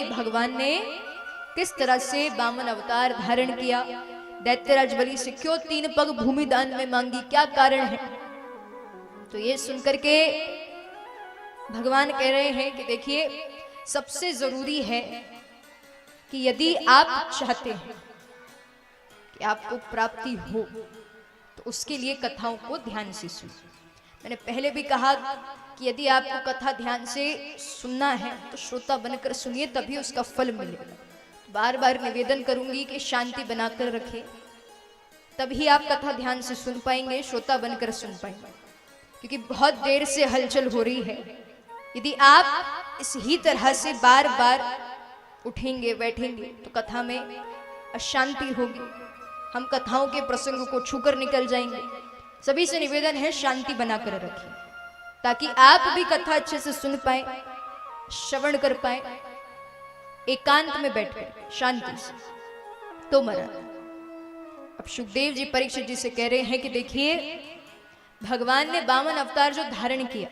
कि भगवान ने किस तरह से वामन अवतार धारण किया, दैत्यराज बलि से क्यों 3 पग भूमि दान में मांगी, क्या कारण है। तो ये सुनकर के भगवान कह रहे हैं कि देखिए, सबसे जरूरी है कि यदि आप चाहते हैं कि आपको प्राप्ति हो तो उसके लिए कथाओं को ध्यान से सुनिए। मैंने पहले भी कहा कि यदि आपको कथा ध्यान से सुनना है तो श्रोता बनकर सुनिए, तभी उसका फल मिलेगा। बार बार निवेदन करूंगी कि शांति बनाकर रखें, तभी आप कथा ध्यान से सुन पाएंगे, श्रोता बनकर सुन पाएंगे, क्योंकि बहुत देर से हलचल हो रही है। यदि आप इस ही तरह से बार बार उठेंगे बैठेंगे तो कथा में अशांति होगी, हम कथाओं के प्रसंग को छूकर निकल जाएंगे। सभी से निवेदन है शांति बनाकर रखें, ताकि आप भी कथा अच्छे से सुन पाए, श्रवण कर पाए, एकांत में बैठकर शांति से। तो महाराज अब सुखदेव जी परीक्षित जी से कह रहे हैं कि देखिए, भगवान ने वामन अवतार जो धारण किया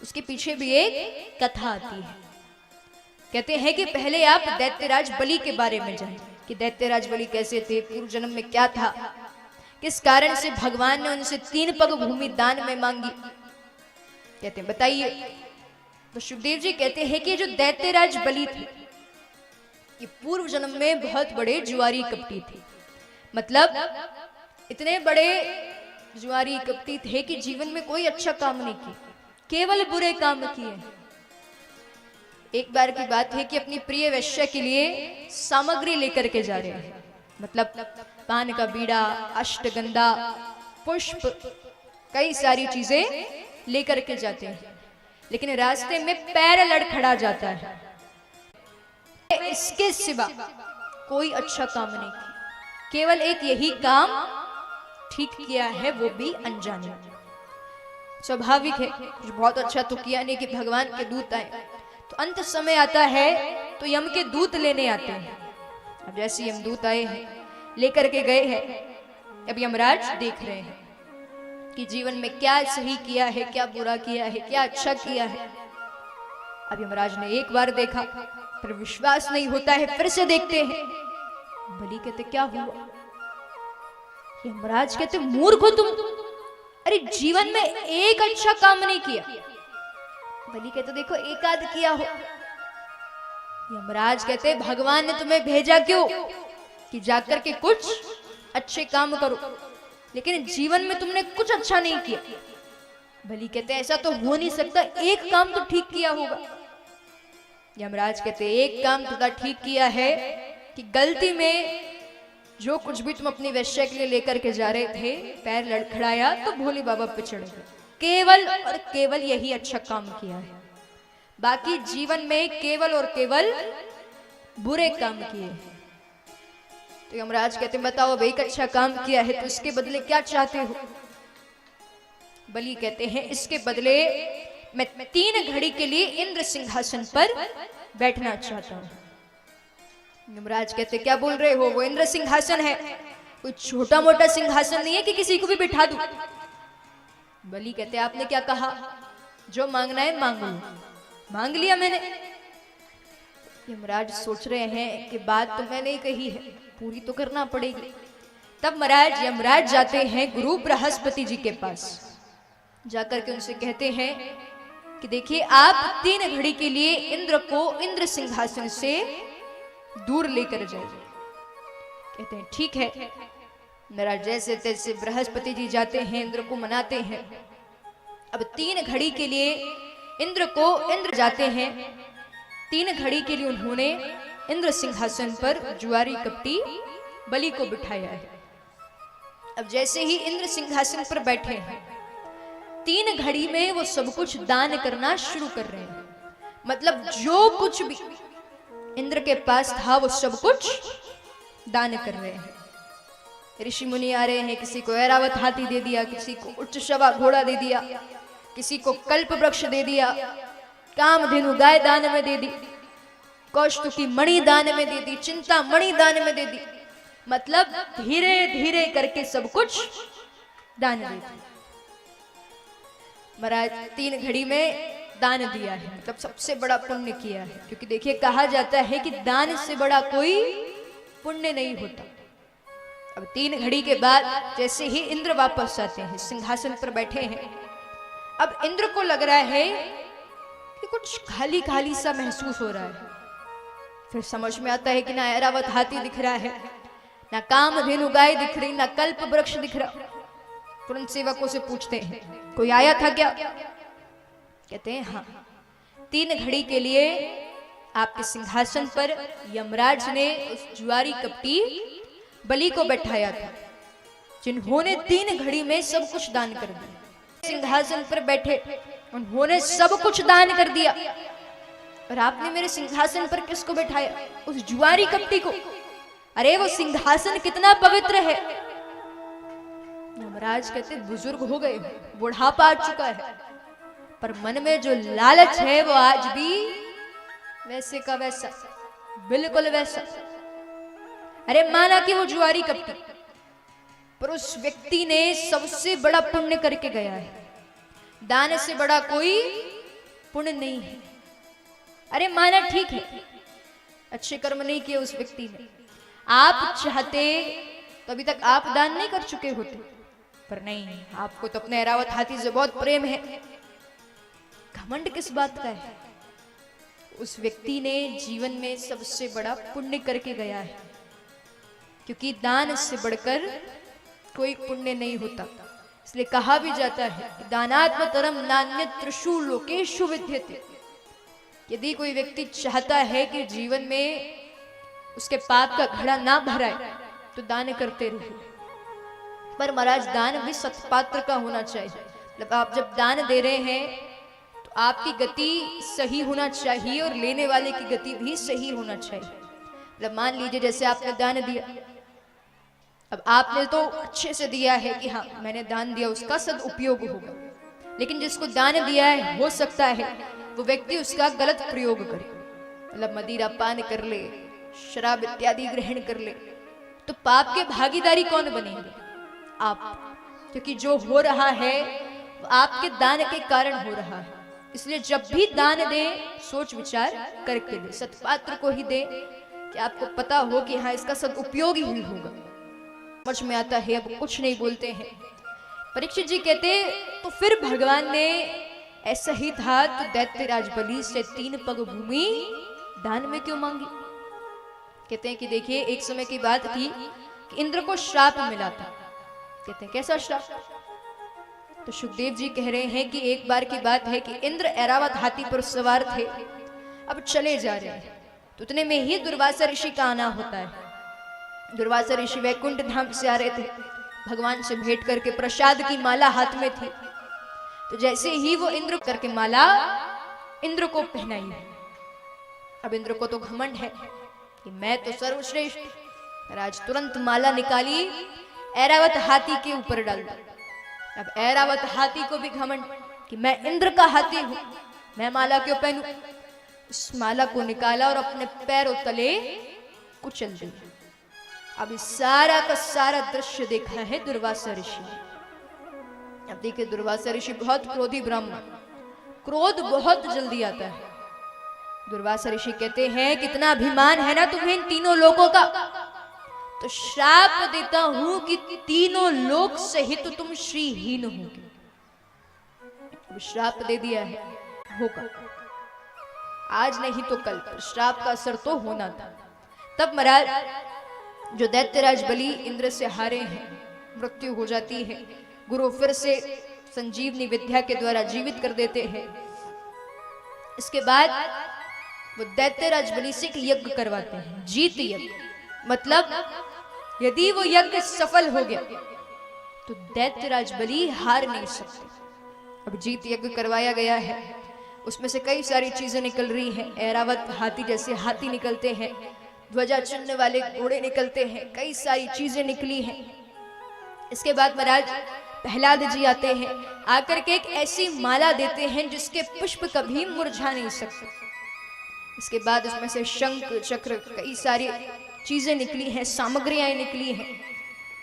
उसके पीछे भी एक कथा आती है। कहते हैं कि पहले आप दैत्यराज बलि के बारे में जानिए कि दैत्यराज बलि कैसे थे, पूर्व जन्म में क्या था, किस कारण से भगवान ने उनसे 3 पग भूमि दान में मांगी। कहते हैं बताइए। तो सुखदेव जी कहते हैं कि जो दैत्यराज बलि थे ये पूर्व जन्म में बहुत बड़े जुआरी कपटी थे। मतलब इतने बड़े जुआरी कपटी थे कि जीवन में कोई अच्छा काम नहीं किया, केवल बुरे काम किए। एक बार की बात है कि अपनी प्रिय वैश्य के लिए सामग्री लेकर के जा रहे हैं, मतलब पान का बीड़ा, अष्टगंधा, पुष्प, कई सारी चीजें लेकर के जाते हैं, लेकिन रास्ते में पैर लड़खड़ा जाता है। इसके सिवा कोई अच्छा काम नहीं किया, केवल एक यही काम ठीक किया है, वो भी अनजाने। स्वाभाविक है, कुछ बहुत अच्छा तो किया नहीं कि भगवान के दूत आए। तो अंत समय आता है तो यम के दूत लेने आते हैं। अब जैसे यमदूत आए हैं, लेकर के गए हैं, अब यमराज देख रहे हैं कि जीवन में क्या सही किया है, क्या बुरा किया है, क्या अच्छा किया है। अब यमराज ने एक बार देखा, फिर विश्वास नहीं होता है, फिर से देखते हैं। बलि कहते क्या हुआ? यमराज कहते मूर्ख हो तुम, अरे जीवन में एक अच्छा काम नहीं किया। बलि कहते देखो एक आध किया हो। यमराज कहते भगवान ने तुम्हें भेजा क्यों कि जाकर के कुछ अच्छे काम करो, लेकिन जीवन में तुमने कुछ अच्छा नहीं किया। बलि कहते ऐसा तो हो नहीं सकता, एक काम तो ठीक किया होगा। यमराज कहते एक काम थोड़ा ठीक किया है कि गलती में जो कुछ भी तुम अपनी वैश्य के लिए लेकर के जा रहे थे, पैर लड़खड़ाया तो भोले बाबा पे चढ़ गए। केवल और केवल यही अच्छा काम किया है, बाकी जीवन में केवल और केवल बुरे काम किए। तो यमराज कहते बताओ अब एक अच्छा काम किया है तो इसके बदले क्या चाहते हो? बलि कहते हैं इसके बदले मैं 3 घड़ी के लिए इंद्र सिंहासन पर बैठना चाहता हूं। यमराज कहते क्या बोल रहे हो? वो इंद्र सिंहासन है, कोई छोटा मोटा सिंहासन नहीं है कि किसी को भी बिठा दूं। बलि कहते आपने क्या कहा? जो मांगना है मांग लो। मांग लिया मैंने। यमराज सोच रहे हैं कि बात तो मैंने ही कही है, पूरी तो करना पड़ेगी। तब महाराज यमराज जाते हैं गुरु बृहस्पति जी के पास, जाकर के उनसे कहते हैं कि देखिए आप 3 घड़ी के लिए इंद्र को इंद्र सिंहासन से दूर लेकर जाइए। कहते हैं ठीक है। महाराज जैसे तैसे बृहस्पति जी जाते हैं, इंद्र को मनाते हैं। अब 3 घड़ी के लिए इंद्र जाते हैं। 3 घड़ी के लिए उन्होंने इंद्र सिंहासन पर जुआरी कपटी बलि को बिठाया है। अब जैसे ही इंद्र सिंहासन पर बैठे हैं, 3 घड़ी में वो सब कुछ दान करना शुरू कर रहे हैं। मतलब जो कुछ भी इंद्र के पास था वो सब कुछ दान कर रहे हैं। ऋषि मुनि आ रहे हैं, किसी को ऐरावत हाथी दे दिया, किसी को उच्च शवा घोड़ा दे दिया, किसी को कल्प वृक्ष दे दिया, कामधेनु गाय दान में दे दी, कौस्तुकी मणि दान में दे दी, चिंता मणि दान में दे दी। मतलब धीरे धीरे करके सब कुछ दान दे दी। महाराज 3 घड़ी में दान दिया है, मतलब सबसे बड़ा पुण्य किया है। क्योंकि देखिए कहा जाता है कि दान से बड़ा कोई पुण्य नहीं होता। अब 3 घड़ी के बाद जैसे ही इंद्र वापस आते हैं, सिंहासन पर बैठे हैं, अब इंद्र को लग रहा है कि कुछ खाली खाली सा महसूस हो रहा है। फिर समझ में आता है कि ना ऐरावत हाथी दिख रहा है, ना कामधेनु गाय दिख रही, ना कल्प वृक्ष दिख रहा। तुरंत सेवकों से पूछते हैं कोई आया था क्या? कहते हैं हाँ, 3 घड़ी के लिए आपके सिंहासन पर यमराज ने उस जुआरी कपटी बलि को बैठाया था, जिन्होंने 3 घड़ी में सब कुछ दान कर दिया। सिंहासन पर बैठे उन्होंने सब कुछ दान कर दिया, और आपने मेरे सिंहासन पर किसको बैठाया? उस जुआरी कपटी को। अरे वो सिंहासन कितना पवित्र है। यमराज कहते बुजुर्ग हो गए, बुढ़ापा आ चुका है, पर मन में जो लालच है वो आज भी वैसे का वैसा, बिल्कुल वैसा। अरे माना कि वो जुआरी कपटी, पर उस व्यक्ति ने सबसे बड़ा पुण्य करके गया है। दान से बड़ा कोई पुण्य नहीं है। अरे माना ठीक है, अच्छे कर्म नहीं किए उस व्यक्ति ने, आप चाहते तो अभी तक आप दान नहीं कर चुके होते, पर नहीं, आपको तो अपने ऐरावत हाथी से बहुत प्रेम है। घमंड किस बात का है? उस व्यक्ति ने जीवन में सबसे बड़ा पुण्य करके गया है, क्योंकि दान से बढ़कर कोई पुण्य नहीं होता। इसलिए कहा भी जाता है दानात्मतरम नान्यत्रिषु लोकेषु विद्यते। यदि कोई व्यक्ति चाहता है कि जीवन में उसके पाप का घड़ा ना भराए तो दान करते रहे। पर महाराज दान भी सत्पात्र का होना चाहिए। मतलब आप जब दान दे रहे हैं तो आपकी गति सही होना चाहिए और लेने वाले की गति भी सही होना चाहिए। मतलब मान लीजिए जैसे आपने दान दिया, अब आपने तो अच्छे से दिया है कि हाँ मैंने दान दिया, उसका सदुपयोग होगा, लेकिन जिसको दान दिया है हो सकता है वो व्यक्ति उसका गलत प्रयोग करे, मतलब मदिरा पान कर ले, शराब इत्यादि ग्रहण कर ले, तो पाप के भागीदारी कौन बनेंगे? आप, क्योंकि जो हो रहा है वो आपके दान के कारण हो रहा है। इसलिए जब भी दान दे सोच विचार करके दे, सत्पात्र को ही दे कि आपको पता हो कि हाँ इसका सदुपयोग ही होगा। समझ में आता है, अब कुछ नहीं बोलते हैं। परीक्षित जी कहते तो फिर भगवान ने ऐसा ही था तो दैत्यराज बलि से 3 पग भूमि दान में क्यों मांगी? कहते हैं कि देखिए एक समय की बात थी कि इंद्र को श्राप मिला था। कहते हैं कैसा श्राप? तो सुखदेव जी कह रहे हैं कि एक बार की बात है कि इंद्र ऐरावत हाथी पर सवार थे, अब चले जा रहे हैं, तो उतने में ही दुर्वासा ऋषि का आना होता है। दुर्वासा ऋषि वैकुंठ धाम से आ रहे थे, भगवान से भेंट करके प्रसाद की माला हाथ में थी, तो जैसे ही वो इंद्र करके माला इंद्र को पहनाई। अब इंद्र को तो घमंड है कि मैं तो सर्वश्रेष्ठ, राज तुरंत माला निकाली, ऐरावत हाथी के ऊपर डाल दी। अब ऐरावत हाथी को भी घमंड कि मैं इंद्र का हाथी हूं, मैं माला क्यों पहनूं? उस माला को निकाला और अपने पैरों तले कुचल दी। अब इस सारा का सारा दृश्य देखा है दुर्वासा ऋषि। अब देखिए दुर्वासा ऋषि बहुत क्रोधी ब्राह्मण, क्रोध बहुत जल्दी आता है। दुर्वासा ऋषि कहते हैं कितना अभिमान है ना तुम्हें इन तीनों लोकों का, तो श्राप देता हूं कि तीनों लोक सहित तो तुम श्रीहीन होगे। अब श्राप दे दिया है, होगा आज नहीं तो कल, पर श्राप का असर तो होना था। तब महाराज जो दैत्यराज बलि इंद्र से हारे हैं, मृत्यु हो जाती है, गुरु फिर से संजीवनी विद्या के द्वारा जीवित कर देते हैं। इसके बाद वो दैत्यराज बलि से एक यज्ञ करवाते हैं, जीत यज्ञ। मतलब यदि वो यज्ञ सफल हो गया तो दैत्यराज बलि हार नहीं सकते। अब जीत यज्ञ करवाया गया है, उसमें से कई सारी चीजें निकल रही हैं। ऐरावत हाथी जैसे हाथी निकलते हैं, ध्वजा चिन्ह वाले घोड़े निकलते हैं, कई सारी चीजें निकली हैं। इसके बाद महाराज प्रहलाद जी आते हैं, आकर के एक ऐसी माला देते हैं जिसके पुष्प कभी मुरझा नहीं सकते। इसके बाद उसमें से शंख चक्र कई सारी चीजें निकली हैं, सामग्रियां निकली हैं।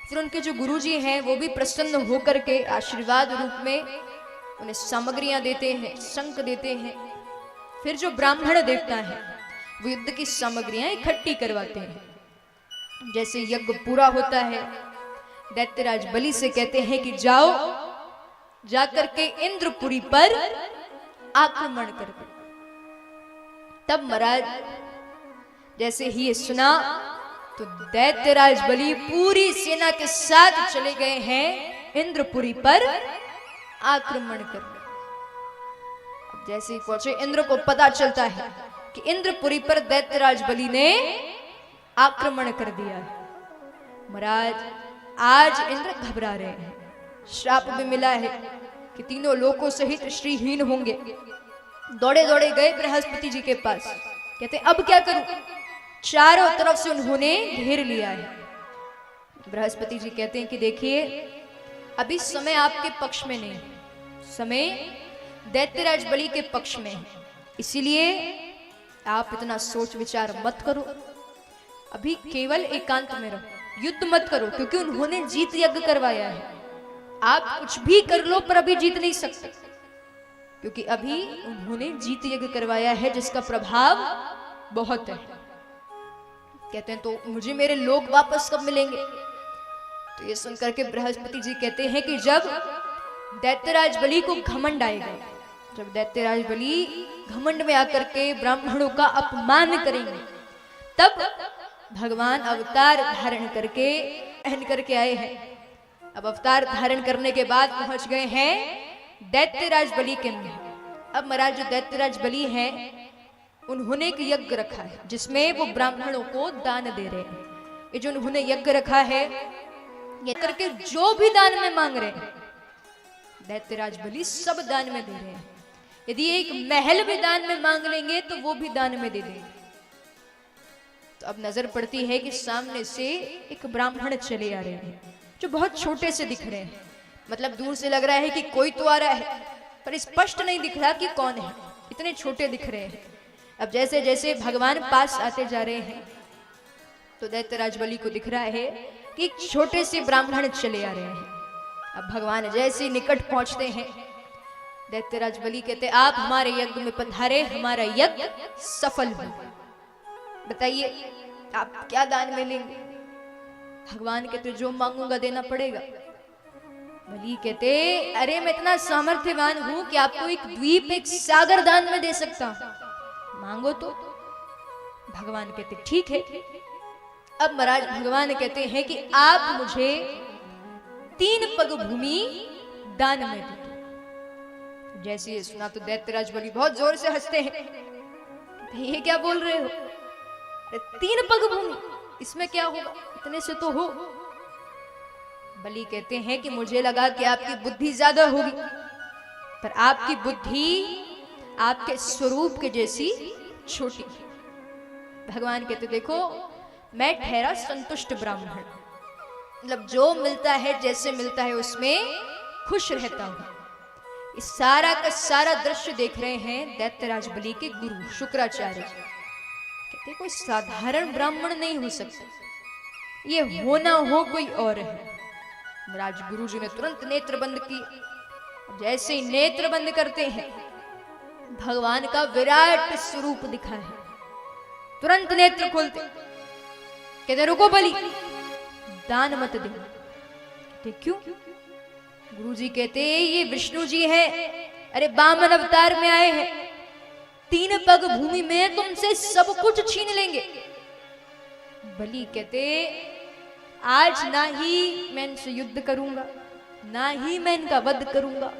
फिर उनके जो गुरुजी हैं वो भी प्रसन्न होकर के आशीर्वाद रूप में उन्हें सामग्रियां देते हैं, शंख देते हैं। फिर जो ब्राह्मण देवता है वो युद्ध की सामग्रियां इकट्ठी करवाते हैं। जैसे यज्ञ पूरा होता है, दैत्यराज बलि से कहते हैं कि जाओ, जाकर के इंद्रपुरी पर आक्रमण कर दो। तब महाराज जैसे ही ये सुना तो दैत्यराज बलि पूरी सेना के साथ चले गए हैं इंद्रपुरी पर आक्रमण करने। जैसे ही पहुंचे, इंद्र को पता चलता है कि इंद्रपुरी पर दैत्यराज बलि ने आक्रमण कर दिया है। महाराज आज इंद्र घबरा रहे हैं, श्राप भी मिला है कि तीनों लोकों सहित श्रीहीन होंगे। दौड़े दौड़े गए बृहस्पति जी के पास, कहते अब क्या करूं? चारों तरफ से उन्होंने घेर लिया है। बृहस्पति जी कहते हैं कि देखिए अभी समय आपके पक्ष में नहीं, समय दैत्यराज बलि के पक्ष में है, इसीलिए आप इतना सोच विचार मत करो, अभी केवल एकांत में रहो, युद्ध मत करो, क्योंकि उन्होंने जीत यज्ञ करवाया है। आप कुछ भी कर लो पर अभी जीत नहीं सकते, क्योंकि अभी उन्होंने जीत यज्ञ करवाया है जिसका प्रभाव बहुत है। कहते हैं तो मुझे मेरे लोग वापस कब मिलेंगे? तो ये सुनकर के बृहस्पति जी कहते हैं कि जब दैत्यराज बलि को घमंड आएगा, जब दैत्यराज बलि घमंड में आकर के ब्राह्मणों का अपमान करेंगे, तब भगवान अवतार धारण करके पहन करके आए हैं। अब अवतार धारण करने के बाद पहुंच गए हैं दैत्यराज बलि के अंदर। अब महाराज जो दैत्यराज बलि हैं उन्होंने एक यज्ञ रखा है जिसमें वो ब्राह्मणों को दान दे रहे हैं। ये जो उन्होंने यज्ञ रखा है, ये करके जो भी दान में मांग रहे हैं दैत्यराज बलि सब दान में दे रहे हैं। यदि एक महल भी दान में मांग लेंगे तो वो भी दान में दे देंगे। तो अब नजर पड़ती है कि सामने से एक ब्राह्मण चले आ रहे हैं जो बहुत छोटे से दिख रहे हैं, मतलब दूर से लग रहा है कि कोई तो आ रहा है पर स्पष्ट नहीं दिख रहा कि कौन है, इतने छोटे दिख रहे हैं। अब जैसे जैसे भगवान पास आते जा रहे हैं तो दैत्यराज बलि को दिख रहा है कि एक छोटे से ब्राह्मण चले आ रहे हैं। अब भगवान जैसे निकट पहुंचते हैं, दैत्यराज बलि कहते आप हमारे यज्ञ में पधारे, हमारा यज्ञ सफल हो, बताइए आप क्या दान में लेंगे? भगवान कहते जो मांगूंगा देना पड़ेगा। बलि कहते अरे मैं इतना सामर्थ्यवान हूं कि आपको एक द्वीप, एक सागर दान में दे सकता हूं, मांगो तो। भगवान कहते ठीक है। अब महाराज भगवान कहते हैं कि आप मुझे 3 पग भूमि दान में दो। जैसे ये सुना तो दैत्यराज बलि बहुत जोर से हंसते हैं, ये क्या बोल रहे हो? 3 पग भूमि, इसमें क्या होगा, इतने से तो हो। बलि कहते हैं कि मुझे लगा कि आपकी बुद्धि ज्यादा होगी, पर आपकी बुद्धि आपके स्वरूप के जैसी छोटी। भगवान कहते देखो मैं ठहरा संतुष्ट ब्राह्मण, मतलब जो मिलता है जैसे मिलता है उसमें खुश रहता हूं। इस सारा का सारा दृश्य देख रहे हैं दैत्यराज बलि के गुरु शुक्राचार्य। कहते कोई साधारण ब्राह्मण नहीं हो सकता, ये होना हो कोई और है। महाराज गुरु जी ने तुरंत नेत्र बंद किए। जैसे ही नेत्र बंद करते हैं भगवान का विराट स्वरूप दिखा है, तुरंत नेत्र खोलते, कहते रुको बलि दान मत दे। कहते क्यों? गुरुजी कहते ये विष्णु जी है, अरे वामन अवतार में आए हैं, 3 पग भूमि में तुमसे सब कुछ छीन लेंगे। बलि कहते आज ना ही मैं इनसे युद्ध करूंगा, ना ही मैं इनका वध करूंगा,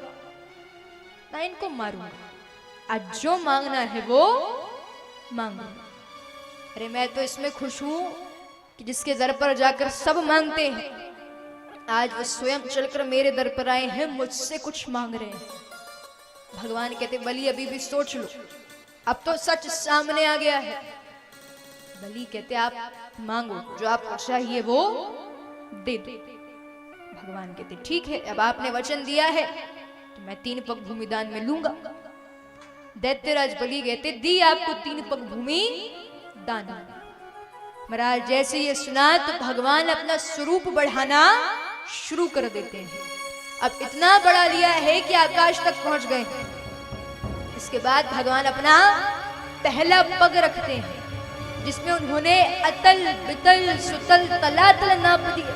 ना इनको मारूंगा, आज जो मांगना है वो मांगूंगा। अरे मैं तो इसमें खुश हूं कि जिसके दर पर जाकर सब मांगते हैं, आज वो स्वयं चलकर मेरे दर पर आए हैं, मुझसे कुछ मांग रहे हैं। भगवान कहते बलि अभी भी सोच लो, अब तो सच सामने आ गया है। बलि कहते आप मांगो, जो आपको चाहिए वो दे दो। भगवान कहते ठीक है, अब आपने वचन दिया है तो मैं 3 पग भूमि दान में लूंगा। दैत्यराज बलि कहते दी आपको 3 पग भूमि दान। महाराज जैसे ये सुना तो भगवान अपना स्वरूप बढ़ाना शुरू कर देते हैं। अब इतना बड़ा लिया है कि आकाश तक पहुंच गए। इसके बाद भगवान अपना पहला पग रखते हैं, जिसमें उन्होंने अतल बितल सुतल तलातल नाप दिए।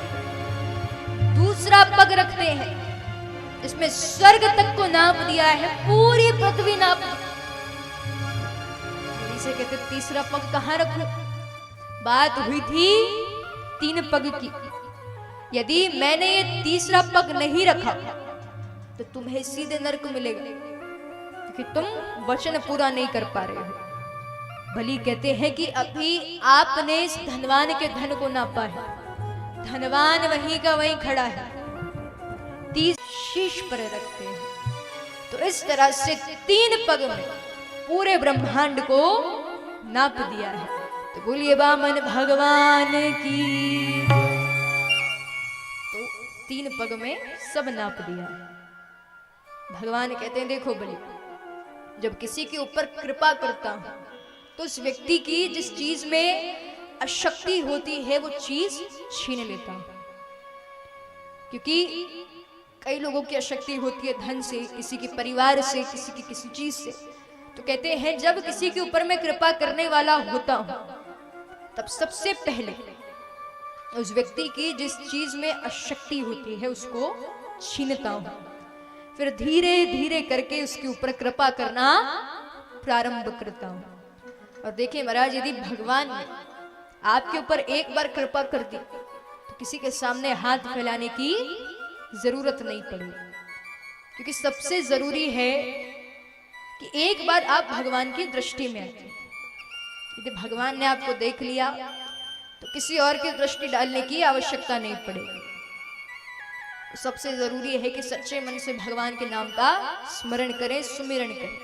दूसरा पग रखते हैं, इसमें स्वर्ग तक को नाप दिया है, पूरी पृथ्वी नाप दी। इसे कहते तीसरा पग कहां रखूं? बात हुई थी 3 पग की। यदि मैंने ये तीसरा पग नहीं रखा तो तुम्हें सीधे नरक मिलेगा, क्योंकि तुम वचन पूरा नहीं कर पा रहे हो। बलि कहते हैं कि अभी आपने इस धनवान के धन को नापा है, धनवान वहीं का वहीं खड़ा है, 30 शीश पर रखते हैं। तो इस तरह से 3 पग में पूरे ब्रह्मांड को नाप दिया है। तो बोलिए वामन भगवान की। तो 3 पग में सब नाप दिया है। भगवान कहते हैं देखो बलि, जब किसी के ऊपर कृपा करता हूं तो उस व्यक्ति की जिस चीज में अशक्ति होती है वो चीज छीन लेता हूं। क्योंकि कई लोगों की अशक्ति होती है धन से, किसी के परिवार से, किसी की किसी चीज से। तो कहते हैं जब किसी के ऊपर मैं कृपा करने वाला होता हूं तब सबसे पहले उस व्यक्ति की जिस चीज में अशक्ति होती है उसको छीनता हूं, फिर धीरे धीरे करके उसके ऊपर कृपा करना प्रारंभ करता हूं। और देखिए महाराज, यदि भगवान ने आपके ऊपर एक बार कृपा कर दी तो किसी के सामने हाथ फैलाने की जरूरत नहीं पड़ेगी, क्योंकि सबसे जरूरी है कि एक बार आप भगवान की दृष्टि में आए। यदि भगवान ने आपको देख लिया तो किसी और की दृष्टि डालने की आवश्यकता नहीं पड़ेगी। तो सबसे जरूरी है कि सच्चे मन से भगवान के नाम का स्मरण करें, सुमिरन करें।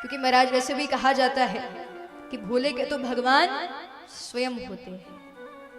क्योंकि महाराज वैसे भी कहा जाता है कि भोले के तो भगवान स्वयं होते हैं।